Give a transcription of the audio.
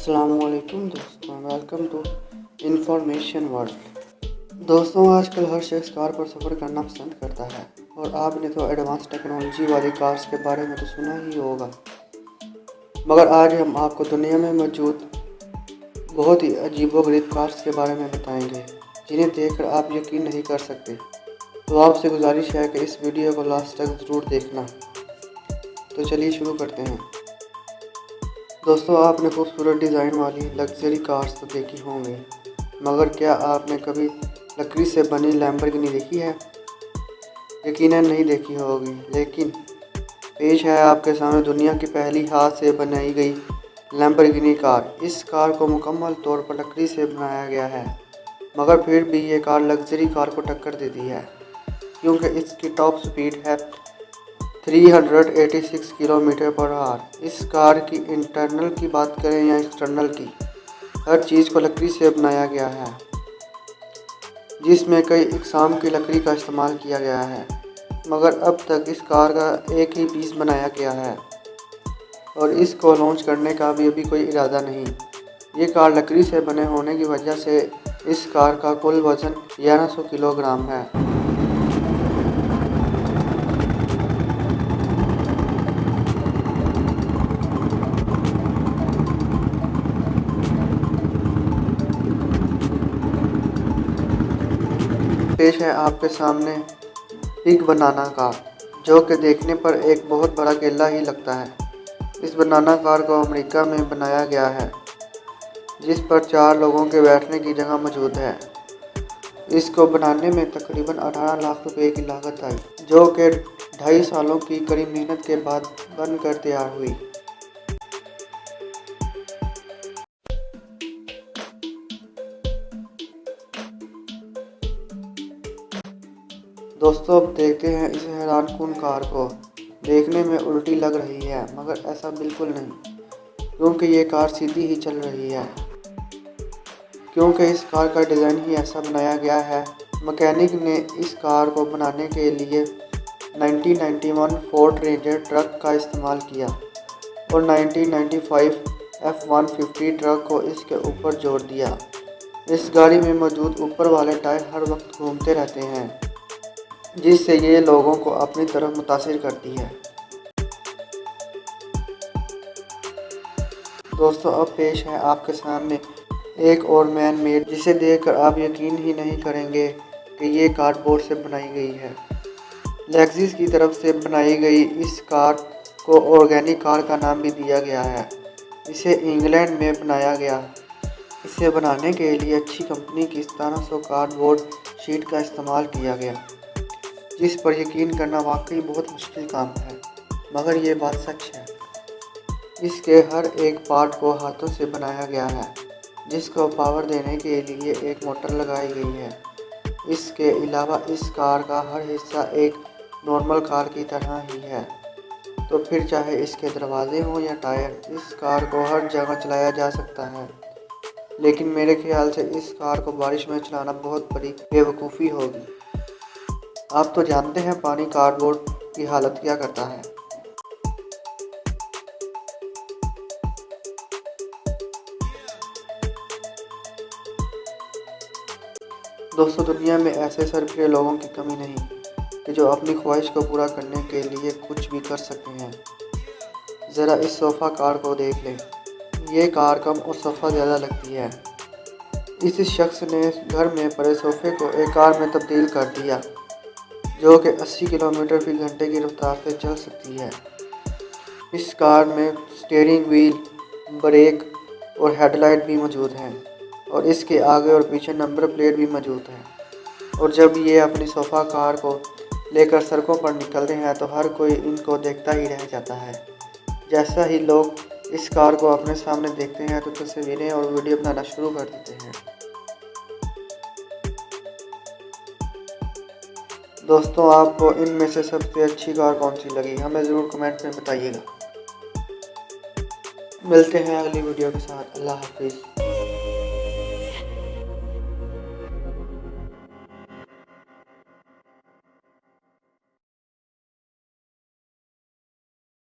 अस्सलामुअलैकुम दोस्तों, welcome to information world. दोस्तों, आजकल हर शख्स कार पर सफ़र करना पसंद करता है और आपने तो एडवांस टेक्नोलॉजी वाली कार्स के बारे में तो सुना ही होगा। मगर आज हम आपको दुनिया में मौजूद बहुत ही अजीबोगरीब कार्स के बारे में बताएंगे जिन्हें देखकर आप यकीन नहीं कर सकते। तो आपसे गुजारिश है कि इस वीडियो को लास्ट तक ज़रूर देखना। तो चलिए शुरू करते हैं। दोस्तों, आपने खूबसूरत डिज़ाइन वाली लग्जरी कार्स तो देखी होंगी, मगर क्या आपने कभी लकड़ी से बनी लैम्बोर्गिनी देखी है? यकीनन नहीं देखी होगी, लेकिन पेश है आपके सामने दुनिया की पहली हाथ से बनाई गई लैम्बोर्गिनी कार। इस कार को मुकम्मल तौर पर लकड़ी से बनाया गया है, मगर फिर भी ये कार लग्जरी कार को टक्कर देती है, क्योंकि इसकी टॉप स्पीड है 386 किलोमीटर पर आवर। इस कार की इंटरनल की बात करें या एक्सटर्नल की, हर चीज़ को लकड़ी से बनाया गया है, जिसमें कई इकसाम की लकड़ी का इस्तेमाल किया गया है। मगर अब तक इस कार का एक ही पीस बनाया गया है और इसको लॉन्च करने का भी अभी कोई इरादा नहीं। ये कार लकड़ी से बने होने की वजह से इस कार का कुल वज़न 1100 किलोग्राम है। पेश है आपके सामने बिग बनाना कार, जो कि देखने पर एक बहुत बड़ा केला ही लगता है। इस बनाना कार को अमेरिका में बनाया गया है, जिस पर 4 लोगों के बैठने की जगह मौजूद है। इसको बनाने में तकरीबन 18 लाख रुपए की लागत आई, जो कि 2.5 सालों की कड़ी मेहनत के बाद बनकर तैयार हुई। दोस्तों, अब देखते हैं इस हैरानकुन कार को। देखने में उल्टी लग रही है, मगर ऐसा बिल्कुल नहीं, क्योंकि ये कार सीधी ही चल रही है, क्योंकि इस कार का डिज़ाइन ही ऐसा बनाया गया है। मैकेनिक ने इस कार को बनाने के लिए 1991 फोर्ड रेंजर ट्रक का इस्तेमाल किया और 1995 F-150 ट्रक को इसके ऊपर जोड़ दिया। इस गाड़ी में मौजूद ऊपर वाले टायर हर वक्त घूमते रहते हैं, जिससे ये लोगों को अपनी तरफ मुतासिर करती है। दोस्तों, अब पेश है आपके सामने एक और मैन मेड, जिसे देखकर आप यकीन ही नहीं करेंगे कि ये कार्डबोर्ड से बनाई गई है। लेक्सिस की तरफ से बनाई गई इस कार को ऑर्गेनिक कार का नाम भी दिया गया है। इसे इंग्लैंड में बनाया गया। इसे बनाने के लिए अच्छी कंपनी की 1700 कार्डबोर्ड शीट का इस्तेमाल किया गया, जिस पर यकीन करना वाकई बहुत मुश्किल काम है, मगर ये बात सच है। इसके हर एक पार्ट को हाथों से बनाया गया है, जिसको पावर देने के लिए एक मोटर लगाई गई है। इसके अलावा इस कार का हर हिस्सा एक नॉर्मल कार की तरह ही है, तो फिर चाहे इसके दरवाजे हों या टायर, इस कार को हर जगह चलाया जा सकता है। लेकिन मेरे ख्याल से इस कार को बारिश में चलाना बहुत बड़ी बेवकूफ़ी होगी। आप तो जानते हैं पानी कार्डबोर्ड की हालत क्या करता है। दोस्तों, दुनिया में ऐसे सरफिरे लोगों की कमी नहीं कि जो अपनी ख्वाहिश को पूरा करने के लिए कुछ भी कर सकते हैं। ज़रा इस सोफ़ा कार को देख लें। ये कार कम और सोफ़ा ज़्यादा लगती है। इस शख्स ने घर में पड़े सोफ़े को एक कार में तब्दील कर दिया, जो कि 80 किलोमीटर फी घंटे की रफ्तार से चल सकती है। इस कार में स्टीयरिंग व्हील, ब्रेक और हेडलाइट भी मौजूद हैं, और इसके आगे और पीछे नंबर प्लेट भी मौजूद है। और जब ये अपनी सोफ़ा कार को लेकर सड़कों पर निकलते हैं तो हर कोई इनको देखता ही रह जाता है। जैसा ही लोग इस कार को अपने सामने देखते हैं तो तस्वीरें और वीडियो बनाना शुरू कर देते हैं। दोस्तों, आपको इनमें से सबसे अच्छी कार कौन सी लगी, हमें ज़रूर कमेंट में बताइएगा। मिलते हैं अगली वीडियो के साथ। अल्लाह हाफिज़।